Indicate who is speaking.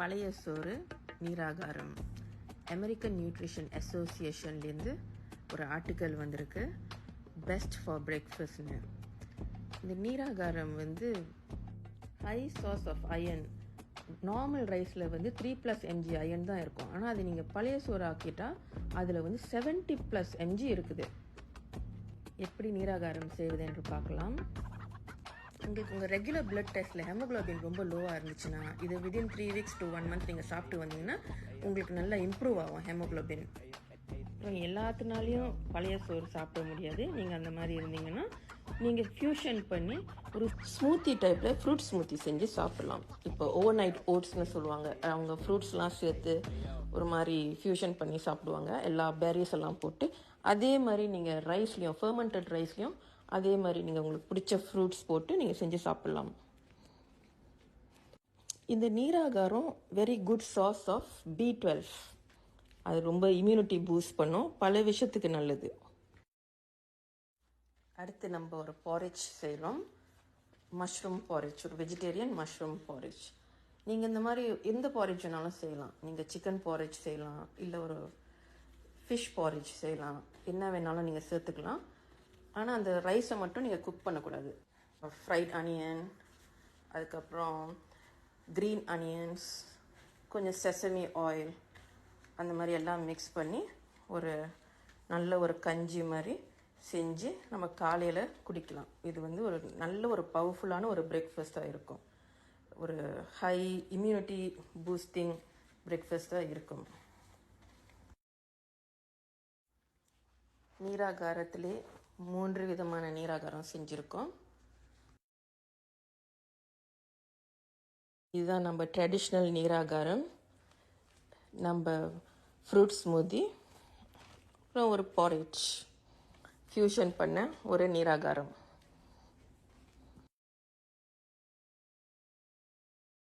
Speaker 1: பழைய சோறு நீராகாரம் American nutrition அசோசியேஷன்லேருந்து ஒரு ஆர்டிக்கல் வந்திருக்கு, பெஸ்ட் ஃபார் பிரேக்ஃபாஸ்ட்னு. இந்த நீராகாரம் வந்து high source of iron. Normal ரைஸில் வந்து 3+ mg அயன் தான் இருக்கும். ஆனால் அது நீங்கள் பழைய சோறு ஆக்கிட்டால் அதில் வந்து 70+ mg இருக்குது. எப்படி நீராகாரம் செய்வது என்று பார்க்கலாம். உங்களுக்கு உங்கள் ரெகுலர் பிளட் டெஸ்ட்டில் ஹெமோக்ளோபின் ரொம்ப லோவாக இருந்துச்சுன்னா இது விதின் 3 weeks to 1 month நீங்கள் சாப்பிட்டு வந்தீங்கன்னா உங்களுக்கு நல்லா இம்ப்ரூவ் ஆகும் ஹெமோக்ளோபின். எல்லாத்தினாலையும் பழைய சோறு சாப்பிட முடியாது. நீங்கள் அந்த மாதிரி இருந்தீங்கன்னா நீங்கள் ஃபியூஷன் பண்ணி ஒரு ஸ்மூத்தி டைப்பில் ஃப்ரூட் ஸ்மூத்தி செஞ்சு சாப்பிடலாம். இப்போ ஓவர் நைட் ஓட்ஸ்னு சொல்லுவாங்க, அவங்க ஃப்ரூட்ஸ்லாம் சேர்த்து ஒரு மாதிரி ஃபியூஷன் பண்ணி சாப்பிடுவாங்க, எல்லா பெர்ரிஸ் எல்லாம் போட்டு. அதே மாதிரி நீங்கள் ரைஸ்லேயும், ஃபெர்மெண்டட் ரைஸ்லேயும் அதே மாதிரி நீங்கள் உங்களுக்கு பிடிச்ச ஃப்ரூட்ஸ் போட்டு நீங்கள் செஞ்சு சாப்பிட்லாம். இந்த நீராகாரம் very good source of B12. அது ரொம்ப இம்யூனிட்டி பூஸ்ட் பண்ணும், பல விஷயத்துக்கு நல்லது. அடுத்து நம்ம ஒரு பாரிஜ் செய்கிறோம், மஷ்ரூம் பாரிஜ், ஒரு வெஜிடேரியன் மஷ்ரூம் பாரிஜ். நீங்கள் இந்த மாதிரி எந்த பாரிஜ் வேணாலும் செய்யலாம். நீங்கள் சிக்கன் பாரிஜ் செய்யலாம், இல்லை ஒரு ஃபிஷ் பாரிஜ் செய்யலாம், என்ன வேணாலும் நீங்கள் சேர்த்துக்கலாம். ஆனால் அந்த ரைஸை மட்டும் நீங்கள் குக் பண்ணக்கூடாது. ஃப்ரைட் அனியன், அதுக்கப்புறம் க்ரீன் அனியன்ஸ், கொஞ்சம் செசமி ஆயில், அந்த மாதிரி எல்லாம் மிக்ஸ் பண்ணி ஒரு நல்ல ஒரு கஞ்சி மாதிரி செஞ்சு நம்ம காலையில் குடிக்கலாம். இது வந்து ஒரு நல்ல ஒரு பவர்ஃபுல்லான ஒரு பிரேக்ஃபாஸ்ட்டாக இருக்கும். ஒரு ஹை இம்யூனிட்டி பூஸ்டிங் பிரேக்ஃபாஸ்ட்டாக இருக்கும். நீராகாரத்திலே 3 விதமான நீராகாரம் செஞ்சுருக்கோம். இதுதான் நம்ம ட்ரெடிஷ்னல் நீராகாரம், நம்ம ஃப்ரூட் ஸ்மூதி, அப்புறம் ஒரு பாரிஜ் ஃபியூஷன் பண்ண ஒரு நீராகாரம்.